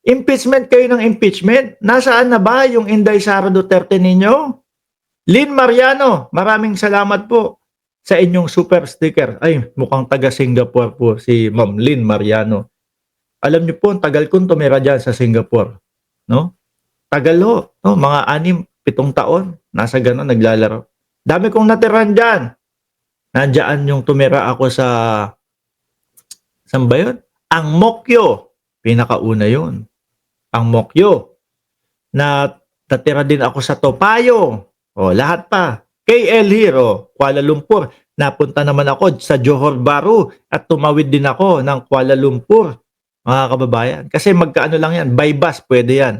Impeachment kayo ng impeachment. Nasaan na ba yung Inday Sara Duterte ninyo? Lynn Mariano, maraming salamat po sa inyong super sticker. Ay, mukhang taga Singapore po si Ma'am Lynn Mariano. Alam niyo po, ang tagal kong tumira dyan sa Singapore. No? Tagal ho. No? Mga 6, 7 taon. Nasa ganon, naglalaro. Dami kong natiran dyan. Nandiyan yung tumira ako sa... Saan ba yun? Ang Mokyo. Pinakauna yun. Ang Mokyo. Natira din ako sa Topayo. O, lahat pa. KL Hero, Kuala Lumpur. Napunta naman ako sa Johor Bahru at tumawid din ako ng Kuala Lumpur. Mga kababayan. Kasi magkaano lang yan. By bus, pwede yan.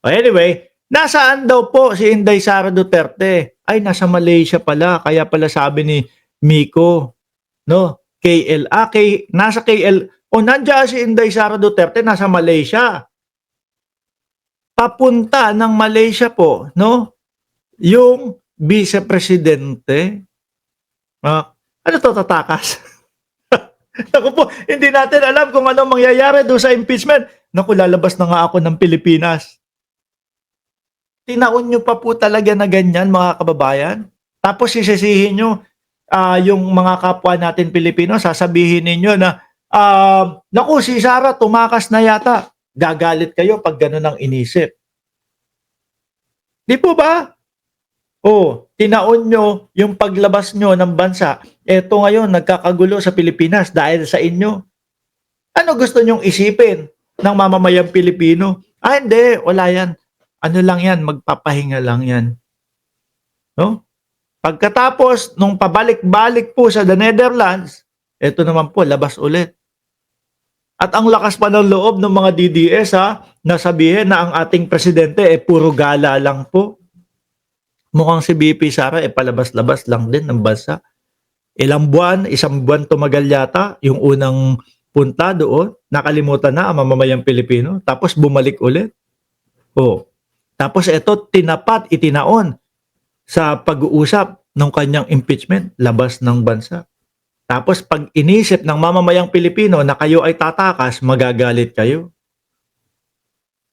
O, anyway, nasaan daw po si Inday Sara Duterte? Ay, nasa Malaysia pala. Kaya pala sabi ni Miko, no? KL. Nasa KL. O, nandiyan si Inday Sara Duterte, nasa Malaysia. Papunta ng Malaysia po, no? Yung vice-presidente, ano to, tatakas? Naku po, hindi natin alam kung ano mangyayari doon sa impeachment. Naku, lalabas na nga ako ng Pilipinas. Tinaon nyo pa po talaga na ganyan, mga kababayan. Tapos sisisihin nyo yung mga kapwa natin Pilipino, sasabihin ninyo na, naku, si Sara tumakas na yata. Gagalit kayo pag gano'n ang inisip. Di po ba? Tinaon nyo yung paglabas nyo ng bansa. Eto ngayon, nagkakagulo sa Pilipinas dahil sa inyo. Ano gusto nyong isipin ng mamamayang Pilipino? Hindi, wala yan. Ano lang yan, magpapahinga lang yan. No? Pagkatapos, nung pabalik-balik po sa the Netherlands, eto naman po, labas ulit. At ang lakas pa ng loob ng mga DDS na sabihin na ang ating presidente puro gala lang po. Mukhang si BP Sara palabas-labas lang din ng bansa. Isang buwan tumagal yata yung unang punta doon. Nakalimutan na ang mamamayang Pilipino. Tapos bumalik ulit. Tapos ito itinaon sa pag-uusap ng kanyang impeachment, labas ng bansa. Tapos pag inisip ng mamamayang Pilipino na kayo ay tatakas, magagalit kayo.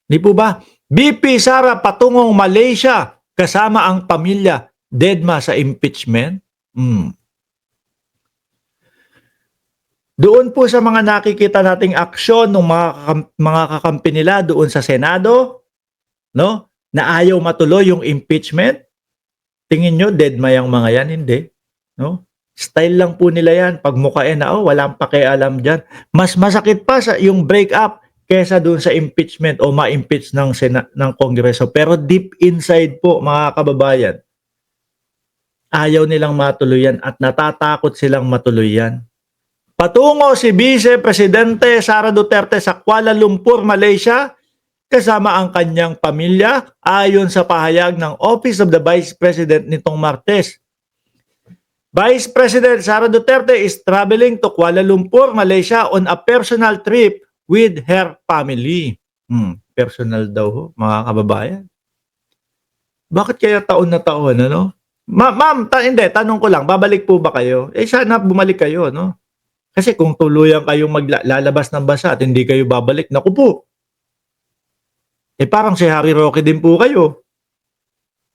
Di po ba? BP Sara patungong Malaysia kasama ang pamilya dedma sa impeachment. Doon po sa mga nakikita nating aksyon ng mga kakampi nila doon sa Senado, no? Na ayaw matuloy yung impeachment. Tingin nyo dedma yung mga yan? Hindi. No? Style lang po nila yan. Pagmukain na, walang pakialam dyan. Mas masakit pa sa yung break-up kesa doon sa impeachment o ma-impeach ng Kongreso. Pero deep inside po, mga kababayan, ayaw nilang matuloy yan at natatakot silang matuloy yan. Patungo si Vice Presidente Sara Duterte sa Kuala Lumpur, Malaysia, kasama ang kanyang pamilya ayon sa pahayag ng Office of the Vice President nitong Martes. Vice President Sara Duterte is traveling to Kuala Lumpur, Malaysia on a personal trip with her family. Personal daw ho, mga kababayan. Bakit kaya taon na taon, ano? Ma'am, hindi, tanong ko lang, babalik po ba kayo? Sana bumalik kayo, no? Kasi kung tuluyan kayong maglalabas ng bansa at hindi kayo babalik, naku po. Parang si Harry Roque din po kayo.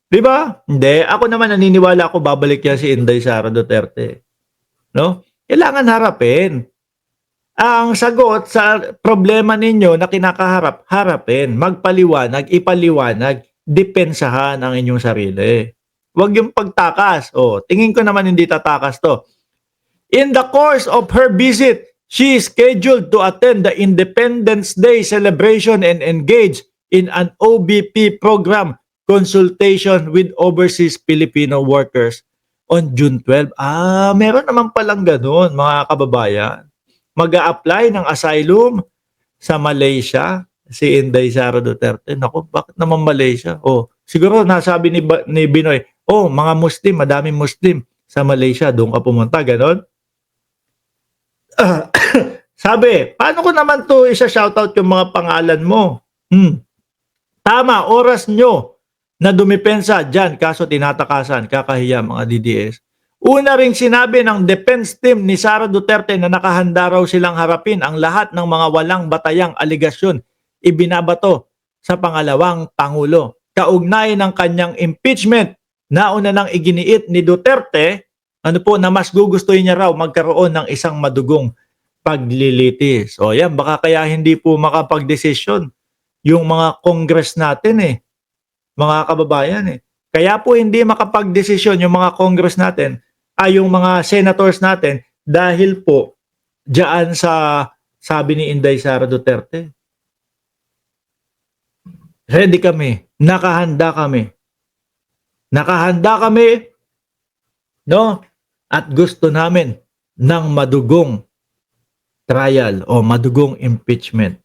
Di ba? Hindi. Ako naman naniniwala ako babalik yan si Inday Sara Duterte. No? Kailangan harapin. Ang sagot sa problema ninyo na kinakaharap, harapin. Magpaliwanag, ipaliwanag, depensahan ang inyong sarili. Huwag yung pagtakas. Tingin ko naman hindi tatakas to. In the course of her visit, she is scheduled to attend the Independence Day celebration and engage in an OBP program consultation with overseas Filipino workers on June 12. Meron naman palang ganun, mga kababayan. Mag-a-apply ng asylum sa Malaysia, si Inday Sara Duterte. Naku, bakit naman Malaysia? Siguro nasabi ni Binoy, mga Muslim, madaming Muslim sa Malaysia, doon ka pumunta, ganon. Sabi, paano ko naman to isa-shoutout yung mga pangalan mo? Tama, oras nyo na dumipensa dyan, kaso tinatakasan, kakahiya mga DDS. Una ring sinabi ng defense team ni Sara Duterte na nakahanda raw silang harapin ang lahat ng mga walang batayang aligasyon ibinabato sa pangalawang Pangulo. Kaugnay ng kanyang impeachment, nauna nang iginiit ni Duterte na mas gugustuhin niya raw magkaroon ng isang madugong paglilitis. O yan, baka kaya hindi po makapagdesisyon yung mga Congress natin mga kababayan Kaya po hindi makapagdesisyon yung mga Congress natin, yung mga senators natin dahil po diyan sa sabi ni Inday Sara Duterte. Ready kami, nakahanda kami. Nakahanda kami, no? At gusto namin ng madugong trial o madugong impeachment.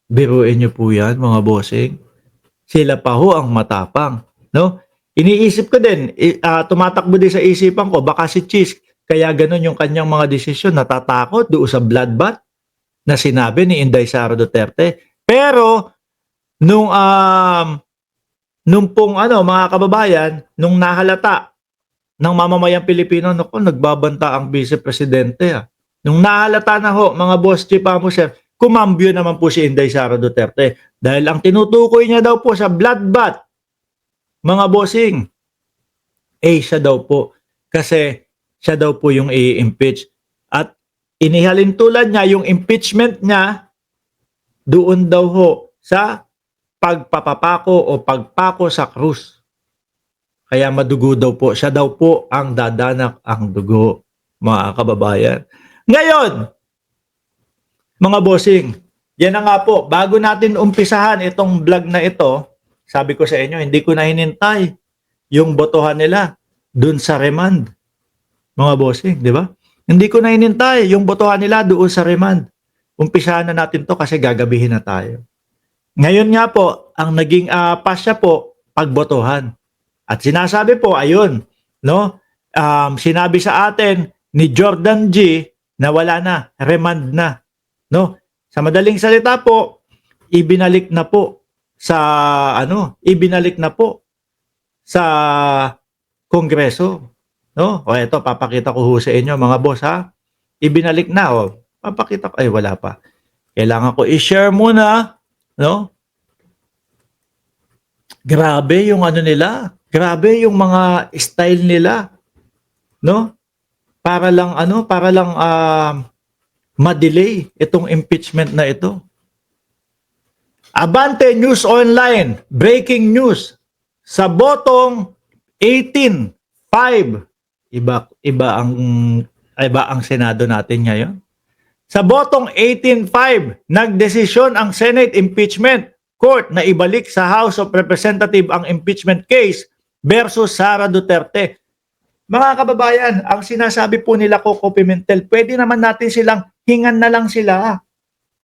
Biruin niyo po yan, mga bossing. Sila pa ho ang matapang, no? Iniisip ko din, tumatakbo din sa isipan ko, baka si Cheese, kaya ganun yung kanyang mga desisyon, natatakot doon sa bloodbath na sinabi ni Inday Sara Duterte. Pero, nung pong mga kababayan, nung nahalata ng mamamayang Pilipino, naku, nagbabanta ang Vice Presidente. Nung nahalata na ho, mga boss chief sir, kumambyo naman po si Inday Sara Duterte. Dahil ang tinutukoy niya daw po sa bloodbath, mga bossing, siya daw po. Kasi siya daw po yung i-impeach. At inihalin tulad niya yung impeachment niya doon daw ho sa pagpapapako o pagpako sa krus. Kaya madugo daw po. Siya daw po ang dadanak ang dugo, mga kababayan. Ngayon, mga bossing, yan na nga po. Bago natin umpisahan itong vlog na ito, sabi ko sa inyo, hindi ko na hinintay yung botohan nila dun sa remand. Mga bossing, di ba? Hindi ko na hinintay yung botohan nila doon sa remand. Umpisahan na natin to kasi gagabihin na tayo. Ngayon nga po, ang naging pasya po, pagbotohan. At sinasabi po, ayun, no? Sinabi sa atin ni Jordan G na wala na, remand na, no? Sa madaling salita po, ibinalik na po sa Kongreso, no? O ito, papakita ko ho sa inyo mga boss ha. Ibinalik na papakita ko, wala pa. Kailangan ko i-share muna, no? Grabe yung nila. Grabe yung mga style nila, no? Para lang ma-delay itong impeachment na ito. Abante News Online, breaking news. Sa botong 18-5, iba ang Senado natin ngayon. Sa botong 18-5, nagdesisyon ang Senate Impeachment Court na ibalik sa House of Representatives ang impeachment case versus Sara Duterte. Mga kababayan, ang sinasabi po nila Coco Pimentel, pwede naman natin silang hingan na lang sila.